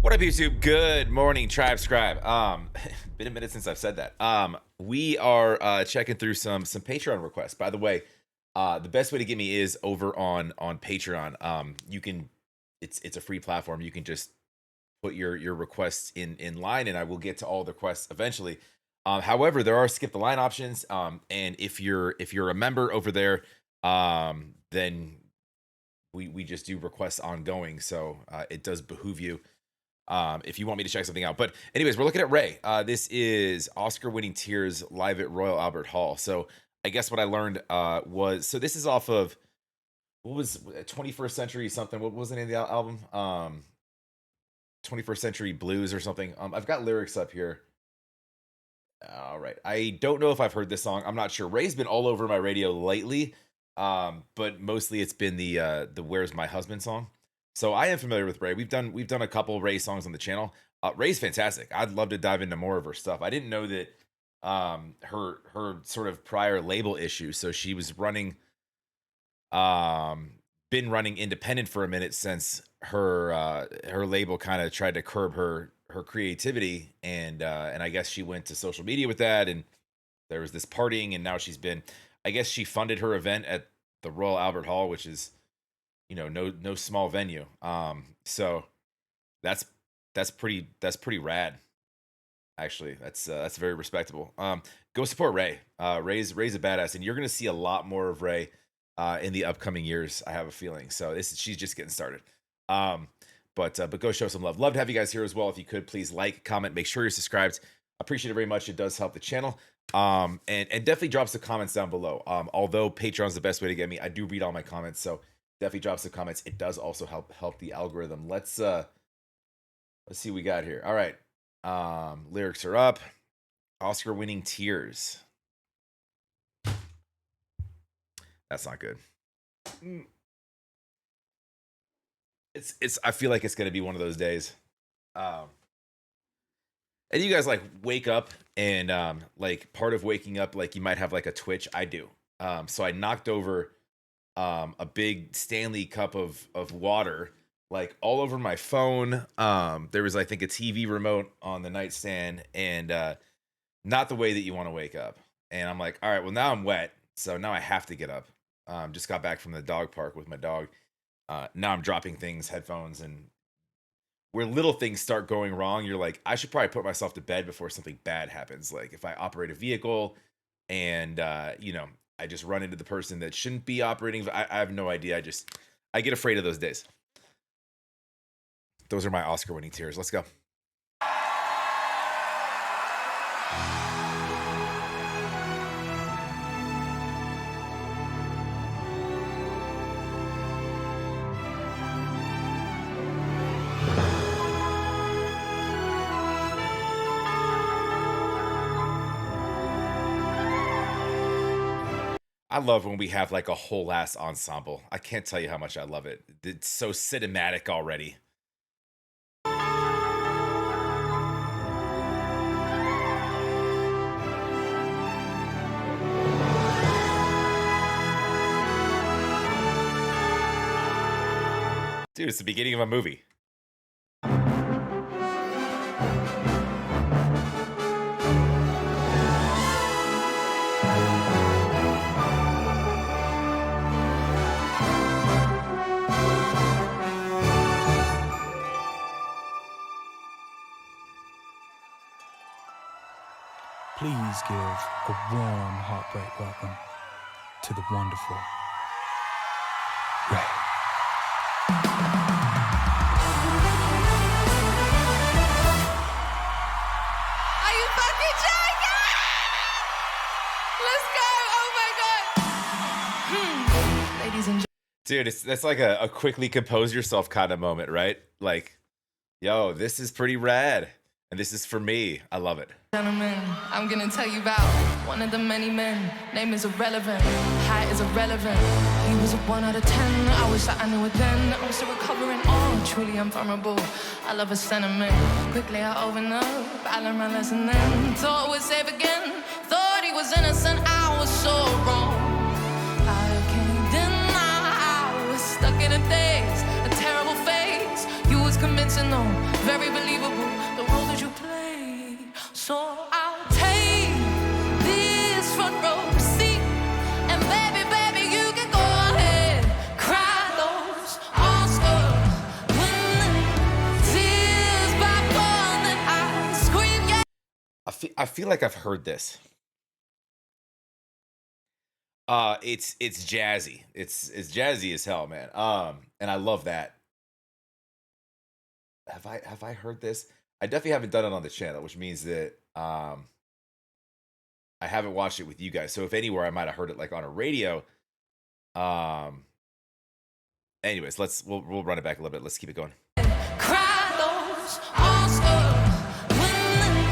What up, YouTube? Good morning, Tribe Scribe. Been a minute since I've said that. We are checking through some Patreon requests. By the way, the best way to get me is over on Patreon. You can, it's a free platform. You can just put your requests in line, and I will get to all the requests eventually. However, there are skip the line options. And if you're a member over there, then we just do requests ongoing. So it does behoove you. If you want me to check something out. But anyways, we're looking at RAYE. This is OscarWinningTears live at Royal Albert Hall. So I guess what I learned was, so this is off of, what was 21st Century something? What was the name of the album? 21st Century Blues or something. I've got lyrics up here. All right. I don't know if I've heard this song. I'm not sure. RAYE's been all over my radio lately. But mostly it's been the Where's My Husband song. So I am familiar with RAYE. We've done a couple RAYE songs on the channel. RAYE's fantastic. I'd love to dive into more of her stuff. I didn't know that her sort of prior label issue. So she was running been running independent for a minute since her label kind of tried to curb her creativity, and I guess she went to social media with that, and there was this partying, and now I guess she funded her event at the Royal Albert Hall, which is, you know, no small venue. So that's pretty rad. Actually, that's very respectable. Go support RAYE. RAYE's a badass, and you're gonna see a lot more of RAYE in the upcoming years, I have a feeling. So she's just getting started. But go show some love. Love to have you guys here as well. If you could, please like, comment, make sure you're subscribed. Appreciate it very much. It does help the channel. And definitely drop some comments down below. Although Patreon's the best way to get me, I do read all my comments, so definitely drop some comments. It does also help the algorithm. Let's see what we got here. All right. Lyrics are up. OscarWinningTears. That's not good. I feel like it's gonna be one of those days. And you guys like wake up and like part of waking up, like you might have like a twitch. I do. So I knocked over a big Stanley cup of water, like all over my phone. There was, I think, a TV remote on the nightstand, and not the way that you want to wake up. And I'm like, all right, well, now I'm wet, so now I have to get up. Just got back from the dog park with my dog. Now I'm dropping things, headphones, and where little things start going wrong, you're like, I should probably put myself to bed before something bad happens. Like if I operate a vehicle and, you know, I just run into the person that shouldn't be operating. I have no idea. I get afraid of those days. Those are my OscarWinningTears. Let's go. I love when we have like a whole ass ensemble. I can't tell you how much I love it. It's so cinematic already. Dude, it's the beginning of a movie. Please give a warm heartbreak welcome to the wonderful RAYE. Are you fucking joking? Let's go! Oh my god! Ladies and Dude, that's like a quickly compose yourself kind of moment, right? Like, yo, this is pretty rad. And this is for me. I love it. gentlemen, I'm gonna tell you about one of the many men. Name is irrelevant, height is irrelevant. He was a 1 out of 10. I wish that I knew it then. I'm still recovering. Oh, truly invulnerable. I love a sentiment. Quickly I open up. I learned my lesson then. Thought it was safe again. Thought he was innocent. I was so wrong. I can't deny I was stuck in a daze, a terrible phase. You was convinced convincing though, very believable, the role that you play. So I'll take this front row seat, and baby, baby, you can go ahead, cry those Oscar-winning tears by falling. I scream, yeah. I feel like I've heard this. It's jazzy. It's jazzy as hell, man. And I love that. Have I heard this? I definitely haven't done it on the channel, which means that I haven't watched it with you guys. So if anywhere, I might have heard it like on a radio. Anyways, we'll run it back a little bit. Let's keep it going. Cry those Oscar-winning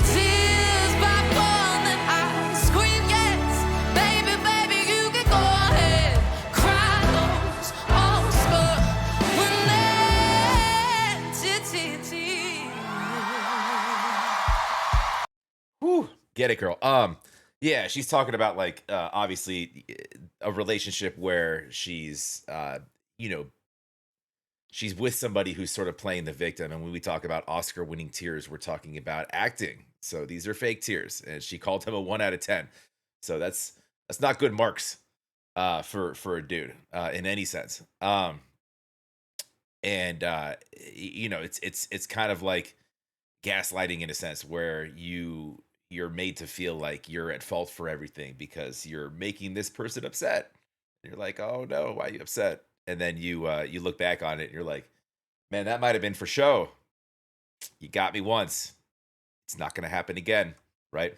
tears by falling. I scream, yes, baby, baby, you can go ahead. Cry those Oscar-winning tears. Whew, get it, girl. Yeah, she's talking about like obviously a relationship where she's you know, she's with somebody who's sort of playing the victim. And when we talk about Oscar-winning tears, we're talking about acting. So these are fake tears, and she called him a 1 out of 10. So that's not good marks for a dude in any sense. And you know, it's kind of like gaslighting in a sense, where you're made to feel like you're at fault for everything because you're making this person upset. And you're like, oh no, why are you upset? And then you look back on it and you're like, man, that might have been for show. You got me once. It's not going to happen again, right?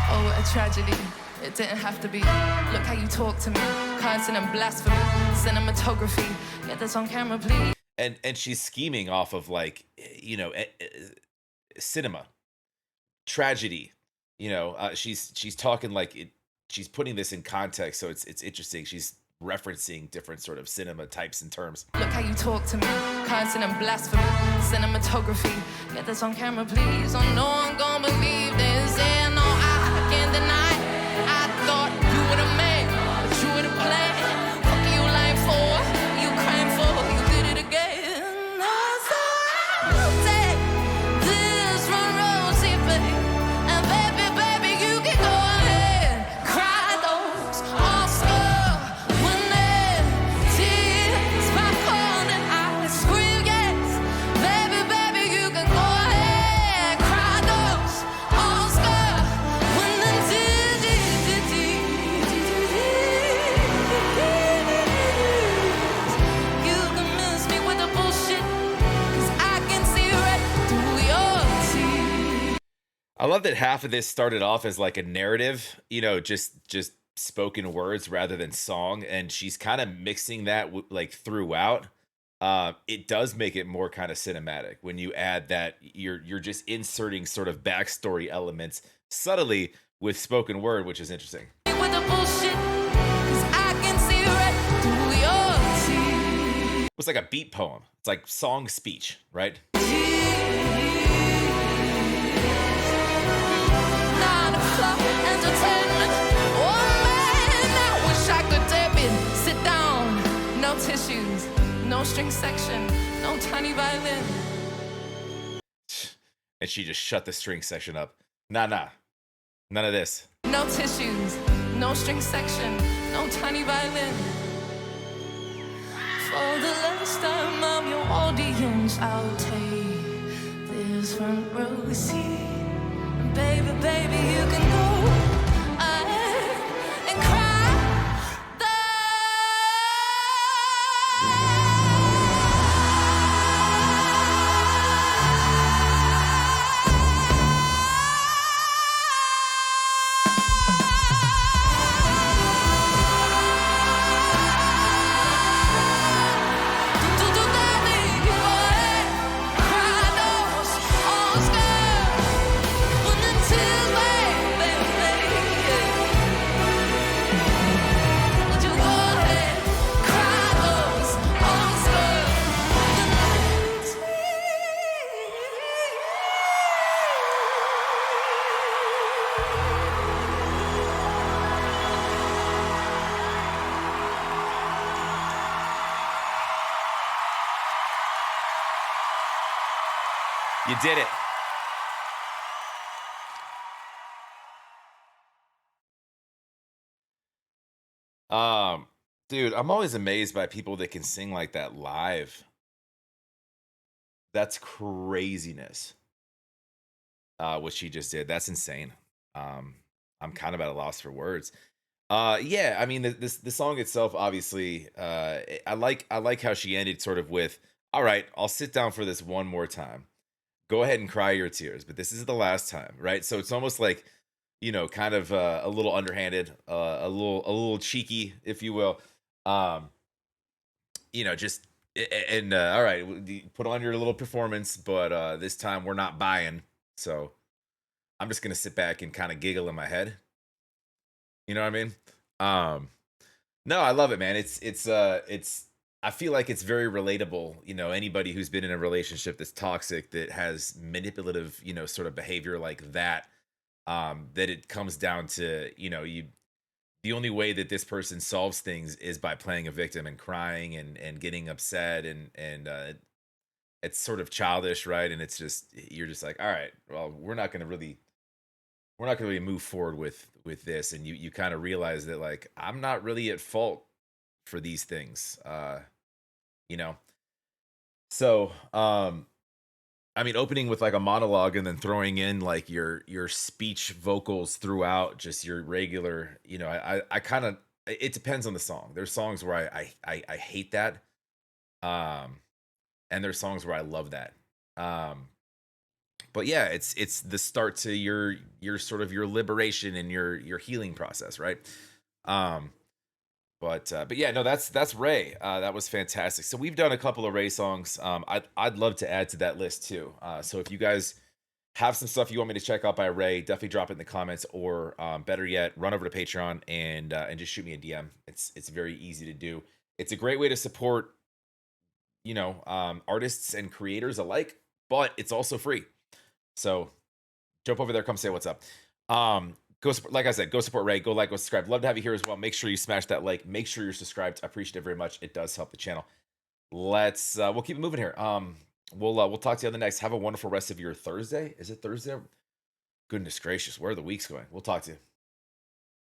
Oh, what a tragedy. It didn't have to be. Look how you talk to me. Cursing and blasphemy. Cinematography. Get this on camera, please. And she's scheming off of like, you know, cinema, tragedy. You know, she's talking like it. She's putting this in context, so it's interesting. She's referencing different sort of cinema types and terms. Look how you talk to me, cursing and blasphemy, cinematography. Get this on camera, please. Oh no, I'm gonna believe this. Yeah, no, I can't deny. I thought you would have made, but you would have played. Fuck you lying for, you crying for, you did it again. I love that half of this started off as like a narrative, you know, just spoken words rather than song, and she's kind of mixing that like throughout. It does make it more kind of cinematic when you add that you're just inserting sort of backstory elements subtly with spoken word, which is interesting. With the bullshit, 'cause I can see right through your teeth. It's like a beat poem. It's like song speech, right? No tissues, no string section, no tiny violin. And she just shut the string section up. Nah, none of this. No tissues, no string section, no tiny violin. For the last time I'm your audience, I'll take this front row seat. Baby, baby, you can go ahead and cry. You did it. Um, Dude, I'm always amazed by people that can sing like that live. That's craziness. What she just did. That's insane. Um, I'm kind of at a loss for words. Yeah, I mean the song itself, obviously, I like how she ended sort of with, "All right, I'll sit down for this one more time. Go ahead and cry your tears, but this is the last time," right? So it's almost like, kind of a little underhanded, a little cheeky, if you will. Um, just and all right, put on your little performance, but this time we're not buying. So I'm just gonna sit back and kind of giggle in my head. You know what I mean? Um, no, I love it, man. It's I feel like it's very relatable, anybody who's been in a relationship that's toxic, that has manipulative, sort of behavior like that, that it comes down to, the only way that this person solves things is by playing a victim and crying and getting upset, and it's sort of childish, right? And it's just, you're just like, all right, well, we're not going to really move forward with this, and you kind of realize that, like, I'm not really at fault for these things, you know so I mean, opening with like a monologue and then throwing in like your speech vocals throughout, just your regular, I kind of, it depends on the song. There's songs where I hate that, um and there's songs where I love that. um but yeah, it's the start to your sort of your liberation and your healing process, right? um but yeah, no, that's Ray. That was fantastic. So we've done a couple of Ray songs. I'd love to add to that list too. So if you guys have some stuff you want me to check out by Ray, definitely drop it in the comments, or better yet, run over to Patreon and just shoot me a DM. It's very easy to do. It's a great way to support, artists and creators alike, but it's also free. So jump over there, come say what's up. Go support, like I said, go support Ray, go like, go subscribe. Love to have you here as well. Make sure you smash that like, make sure you're subscribed. I appreciate it very much. It does help the channel. We'll keep it moving here. We'll talk to you on the next. Have a wonderful rest of your Thursday. Is it Thursday? Goodness gracious, where are the weeks going? We'll talk to you.